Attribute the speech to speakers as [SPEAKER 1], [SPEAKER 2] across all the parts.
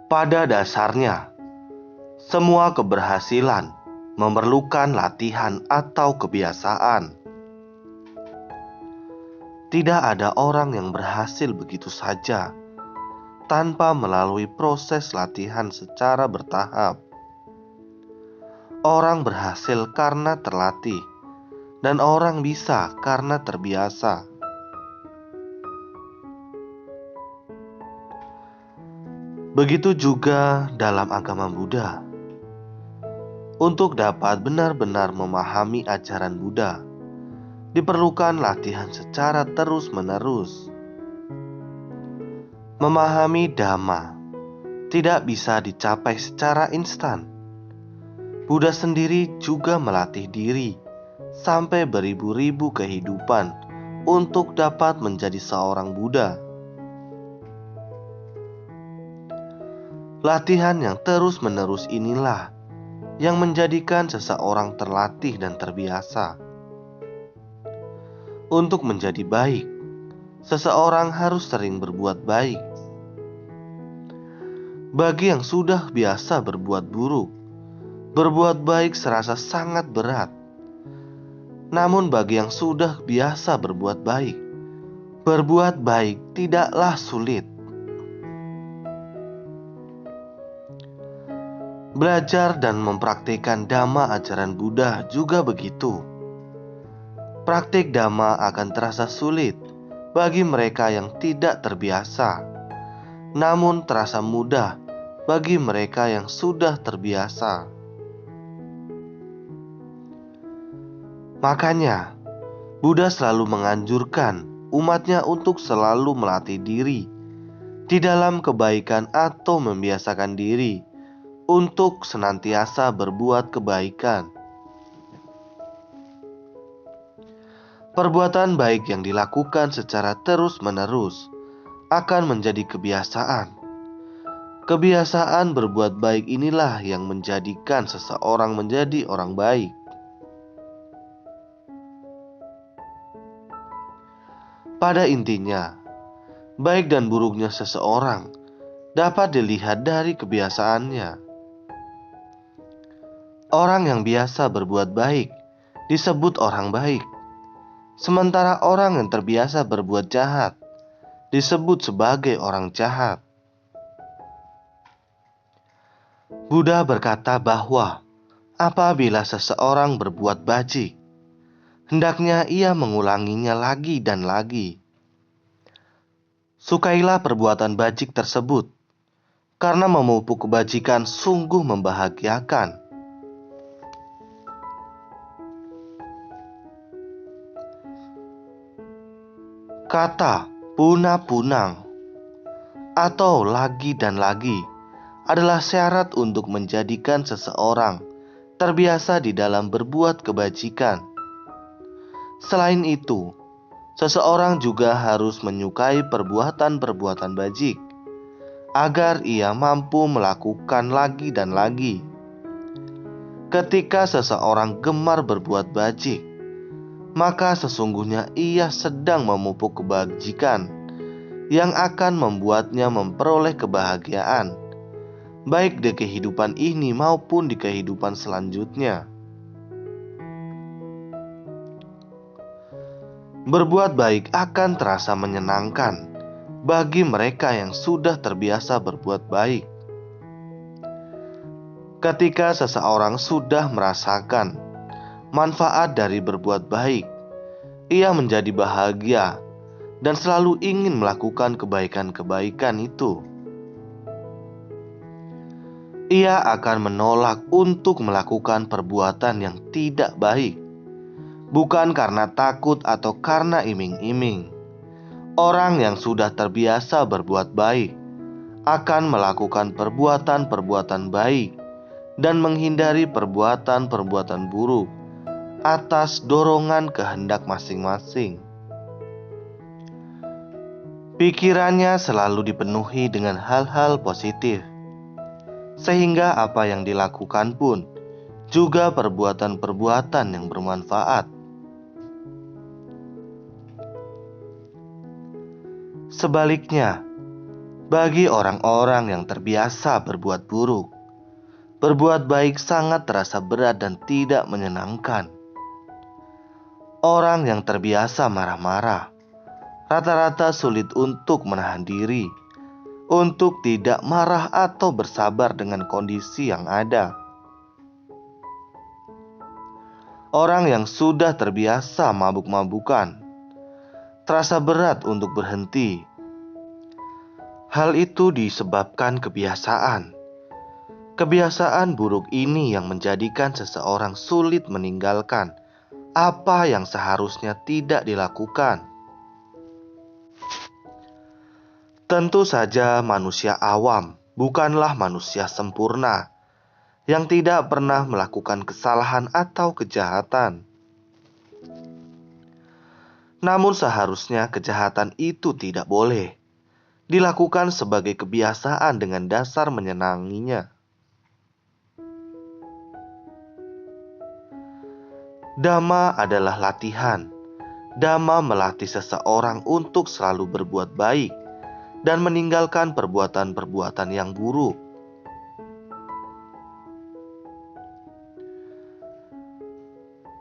[SPEAKER 1] Pada dasarnya, semua keberhasilan memerlukan latihan atau kebiasaan. Tidak ada orang yang berhasil begitu saja tanpa melalui proses latihan secara bertahap. Orang berhasil karena terlatih, dan orang bisa karena terbiasa. Begitu juga dalam agama Buddha. Untuk dapat benar-benar memahami ajaran Buddha, diperlukan latihan secara terus-menerus. Memahami Dhamma tidak bisa dicapai secara instan. Buddha sendiri juga melatih diri sampai beribu-ribu kehidupan untuk dapat menjadi seorang Buddha. Latihan yang terus-menerus inilah yang menjadikan seseorang terlatih dan terbiasa. Untuk menjadi baik, seseorang harus sering berbuat baik. Bagi yang sudah biasa berbuat buruk, berbuat baik serasa sangat berat. Namun bagi yang sudah biasa berbuat baik tidaklah sulit. Belajar dan mempraktikkan Dhamma ajaran Buddha juga begitu. Praktik Dhamma akan terasa sulit bagi mereka yang tidak terbiasa, namun terasa mudah bagi mereka yang sudah terbiasa. Makanya, Buddha selalu menganjurkan umatnya untuk selalu melatih diri di dalam kebaikan atau membiasakan diri untuk senantiasa berbuat kebaikan. Perbuatan baik yang dilakukan secara terus-menerus akan menjadi kebiasaan. Kebiasaan berbuat baik inilah yang menjadikan seseorang menjadi orang baik. Pada intinya, baik dan buruknya seseorang dapat dilihat dari kebiasaannya. Orang yang biasa berbuat baik disebut orang baik, sementara orang yang terbiasa berbuat jahat disebut sebagai orang jahat. Buddha berkata bahwa apabila seseorang berbuat bajik, hendaknya ia mengulanginya lagi dan lagi. Sukailah perbuatan bajik tersebut, karena memupuk kebajikan sungguh membahagiakan. Kata punah-punang atau lagi dan lagi adalah syarat untuk menjadikan seseorang terbiasa di dalam berbuat kebajikan. Selain itu, seseorang juga harus menyukai perbuatan-perbuatan bajik agar ia mampu melakukan lagi dan lagi. Ketika seseorang gemar berbuat bajik, maka sesungguhnya ia sedang memupuk kebajikan yang akan membuatnya memperoleh kebahagiaan, baik di kehidupan ini maupun di kehidupan selanjutnya. Berbuat baik akan terasa menyenangkan bagi mereka yang sudah terbiasa berbuat baik. Ketika seseorang sudah merasakan manfaat dari berbuat baik, ia menjadi bahagia dan selalu ingin melakukan kebaikan-kebaikan itu. Ia akan menolak untuk melakukan perbuatan yang tidak baik, bukan karena takut atau karena iming-iming. Orang yang sudah terbiasa berbuat baik akan melakukan perbuatan-perbuatan baik dan menghindari perbuatan-perbuatan buruk atas dorongan kehendak masing-masing. Pikirannya selalu dipenuhi dengan hal-hal positif, sehingga apa yang dilakukan pun juga perbuatan-perbuatan yang bermanfaat. Sebaliknya, Bagi orang-orang yang terbiasa berbuat buruk, berbuat baik sangat terasa berat dan tidak menyenangkan. Orang yang terbiasa marah-marah rata-rata sulit untuk menahan diri, untuk tidak marah atau bersabar dengan kondisi yang ada. Orang yang sudah terbiasa mabuk-mabukan terasa berat untuk berhenti. Hal itu disebabkan kebiasaan. Kebiasaan buruk ini yang menjadikan seseorang sulit meninggalkan apa yang seharusnya tidak dilakukan. Tentu saja manusia awam bukanlah manusia sempurna yang tidak pernah melakukan kesalahan atau kejahatan. Namun seharusnya kejahatan itu tidak boleh dilakukan sebagai kebiasaan dengan dasar menyenanginya. Dhamma adalah latihan. Dhamma melatih seseorang untuk selalu berbuat baik dan meninggalkan perbuatan-perbuatan yang buruk.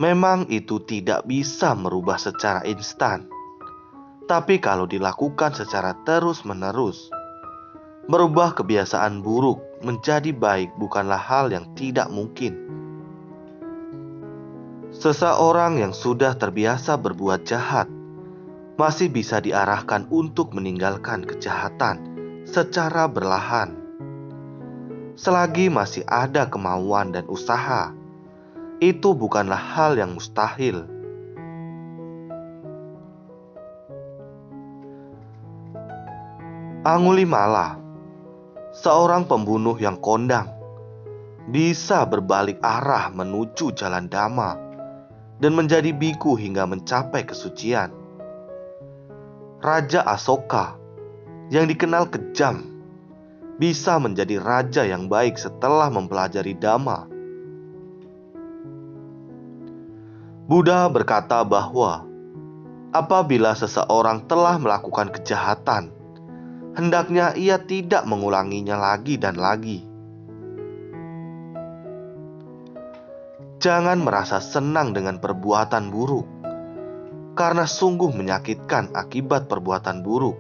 [SPEAKER 1] Memang itu tidak bisa merubah secara instan, tapi kalau dilakukan secara terus-menerus, merubah kebiasaan buruk menjadi baik bukanlah hal yang tidak mungkin. Seseorang yang sudah terbiasa berbuat jahat masih bisa diarahkan untuk meninggalkan kejahatan secara perlahan. Selagi masih ada kemauan dan usaha, itu bukanlah hal yang mustahil. Angulimala, seorang pembunuh yang kondang, bisa berbalik arah menuju jalan Dhamma dan menjadi biku hingga mencapai kesucian. Raja Asoka yang dikenal kejam bisa menjadi raja yang baik setelah mempelajari Dhamma. Buddha berkata bahwa apabila seseorang telah melakukan kejahatan, hendaknya ia tidak mengulanginya lagi dan lagi. Jangan merasa senang dengan perbuatan buruk, karena sungguh menyakitkan akibat perbuatan buruk.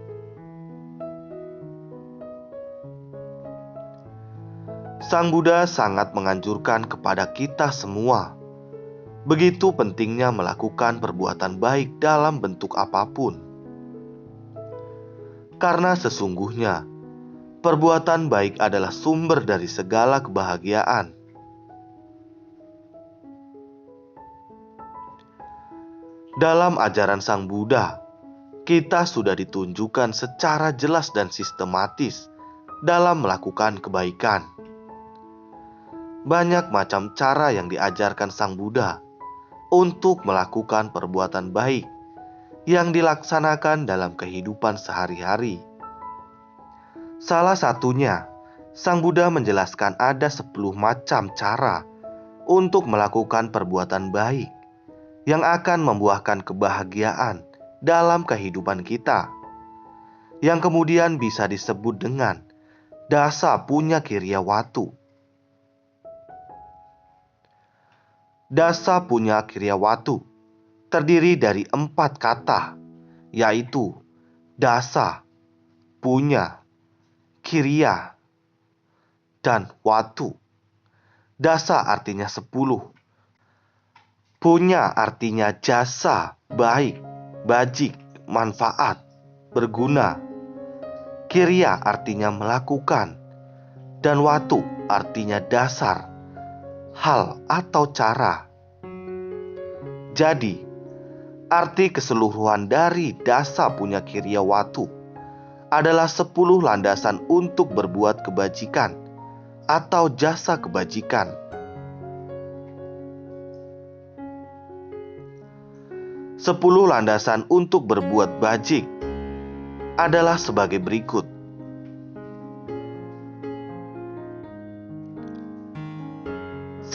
[SPEAKER 1] Sang Buddha sangat menganjurkan kepada kita semua begitu pentingnya melakukan perbuatan baik dalam bentuk apapun. Karena sesungguhnya, perbuatan baik adalah sumber dari segala kebahagiaan. Dalam ajaran Sang Buddha, kita sudah ditunjukkan secara jelas dan sistematis dalam melakukan kebaikan. Banyak macam cara yang diajarkan Sang Buddha untuk melakukan perbuatan baik yang dilaksanakan dalam kehidupan sehari-hari. Salah satunya, Sang Buddha menjelaskan ada 10 macam cara untuk melakukan perbuatan baik yang akan membuahkan kebahagiaan dalam kehidupan kita, yang kemudian bisa disebut dengan dasa punya kirya watu. Dasa punya kirya watu terdiri dari 4 kata, yaitu dasa, punya, kirya, dan watu. Dasa artinya 10. Punya artinya jasa, baik, bajik, manfaat, berguna. Kirya artinya melakukan, dan watu artinya dasar, hal atau cara. Jadi, arti keseluruhan dari dasa punya kirya watu adalah 10 landasan untuk berbuat kebajikan atau jasa kebajikan. 10 landasan untuk berbuat bajik adalah sebagai berikut.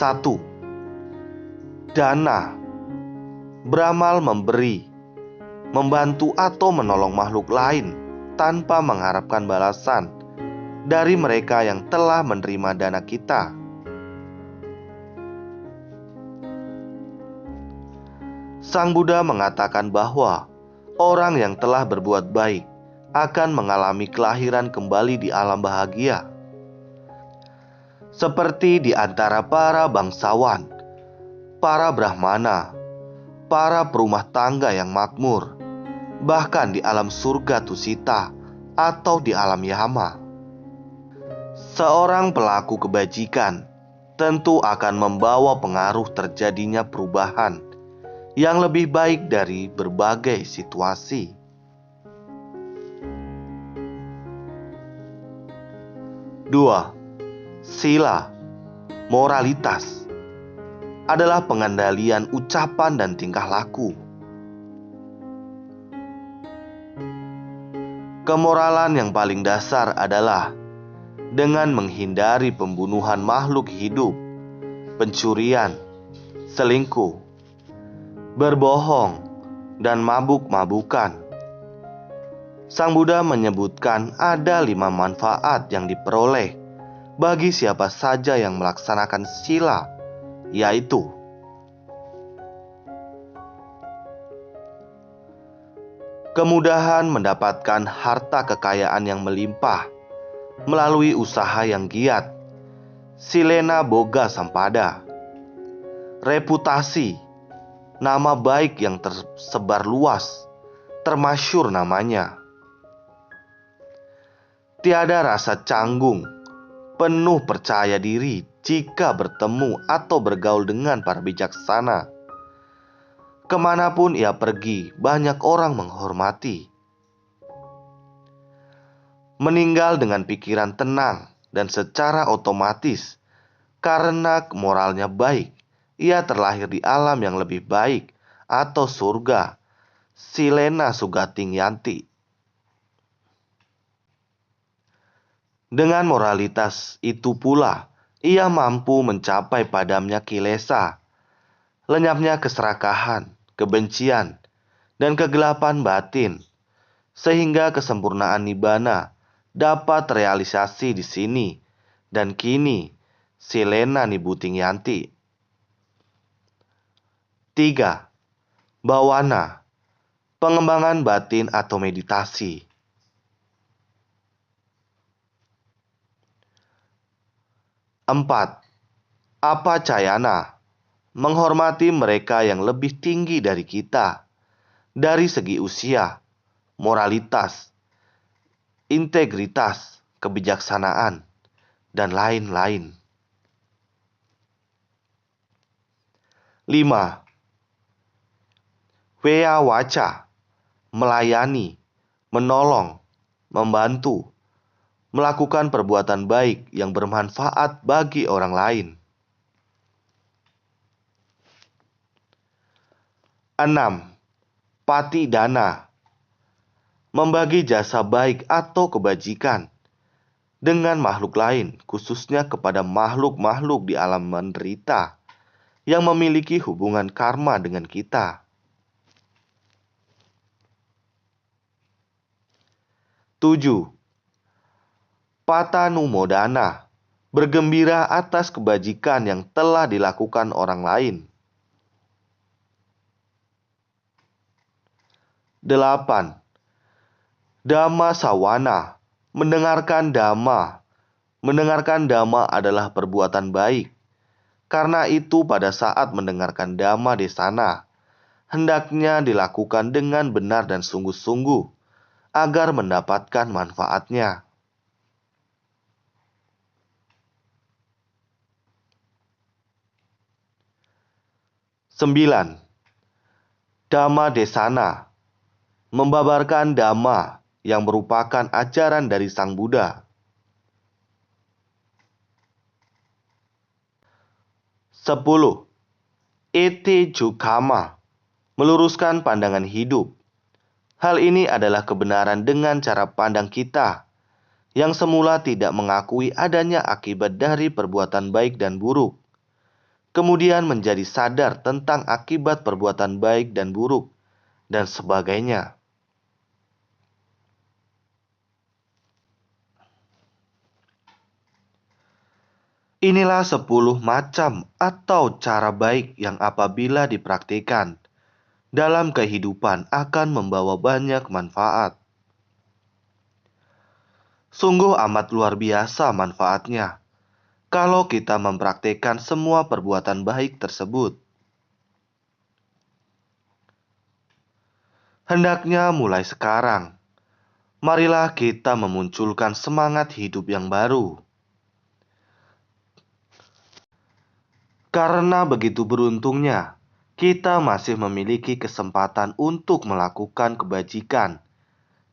[SPEAKER 1] 1. Dana, beramal memberi, membantu atau menolong makhluk lain tanpa mengharapkan balasan dari mereka yang telah menerima dana kita. Sang Buddha mengatakan bahwa orang yang telah berbuat baik akan mengalami kelahiran kembali di alam bahagia. Seperti di antara para bangsawan, para brahmana, para perumah tangga yang makmur, bahkan di alam surga Tusita atau di alam Yama. Seorang pelaku kebajikan tentu akan membawa pengaruh terjadinya perubahan yang lebih baik dari berbagai situasi. Dua, sila, moralitas adalah pengendalian ucapan dan tingkah laku. Kemoralan yang paling dasar adalah dengan menghindari pembunuhan makhluk hidup, pencurian, selingkuh, berbohong, dan mabuk-mabukan. Sang Buddha menyebutkan ada 5 manfaat yang diperoleh bagi siapa saja yang melaksanakan sila, yaitu kemudahan mendapatkan harta kekayaan yang melimpah melalui usaha yang giat, silena boga sampada, reputasi, nama baik yang tersebar luas, termasyur namanya. Tiada rasa canggung, penuh percaya diri jika bertemu atau bergaul dengan para bijaksana. Kemanapun ia pergi, banyak orang menghormati. Meninggal dengan pikiran tenang dan secara otomatis, karena moralnya baik, ia terlahir di alam yang lebih baik atau surga, silena sugating yanti. Dengan moralitas itu pula, ia mampu mencapai padamnya kilesa, lenyapnya keserakahan, kebencian, dan kegelapan batin, sehingga kesempurnaan nibbana dapat terrealisasi di sini, dan kini silena nibuting yanti. 3. Bawana, pengembangan batin atau meditasi. 4. Apacayana, menghormati mereka yang lebih tinggi dari kita, dari segi usia, moralitas, integritas, kebijaksanaan, dan lain-lain. 5. Wea waca, melayani, menolong, membantu, melakukan perbuatan baik yang bermanfaat bagi orang lain. 6. Pati dana, membagi jasa baik atau kebajikan dengan makhluk lain, khususnya kepada makhluk-makhluk di alam menderita yang memiliki hubungan karma dengan kita. 7. Patanumodana, bergembira atas kebajikan yang telah dilakukan orang lain. 8. Dhamma sawana, mendengarkan dhamma. Mendengarkan dhamma adalah perbuatan baik. Karena itu pada saat mendengarkan dhamma desana, hendaknya dilakukan dengan benar dan sungguh-sungguh, agar mendapatkan manfaatnya. 9. Dhamma desana, membabarkan dhamma yang merupakan ajaran dari Sang Buddha. 10. Iti jukama, meluruskan pandangan hidup. Hal ini adalah kebenaran dengan cara pandang kita, yang semula tidak mengakui adanya akibat dari perbuatan baik dan buruk, kemudian menjadi sadar tentang akibat perbuatan baik dan buruk, dan sebagainya. Inilah 10 macam atau cara baik yang apabila dipraktikkan dalam kehidupan akan membawa banyak manfaat. Sungguh amat luar biasa manfaatnya kalau kita mempraktikkan semua perbuatan baik tersebut. Hendaknya mulai sekarang, marilah kita memunculkan semangat hidup yang baru. Karena begitu beruntungnya, kita masih memiliki kesempatan untuk melakukan kebajikan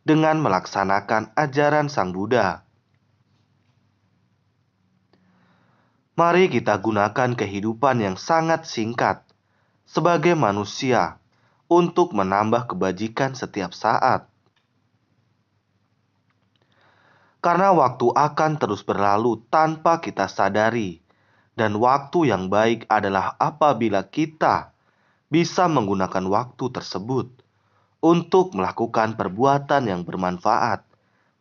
[SPEAKER 1] dengan melaksanakan ajaran Sang Buddha. Mari kita gunakan kehidupan yang sangat singkat sebagai manusia untuk menambah kebajikan setiap saat. Karena waktu akan terus berlalu tanpa kita sadari, dan waktu yang baik adalah apabila kita bisa menggunakan waktu tersebut untuk melakukan perbuatan yang bermanfaat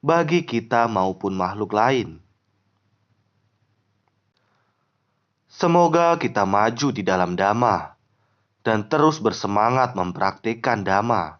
[SPEAKER 1] bagi kita maupun makhluk lain. Semoga kita maju di dalam Dhamma dan terus bersemangat mempraktikkan Dhamma.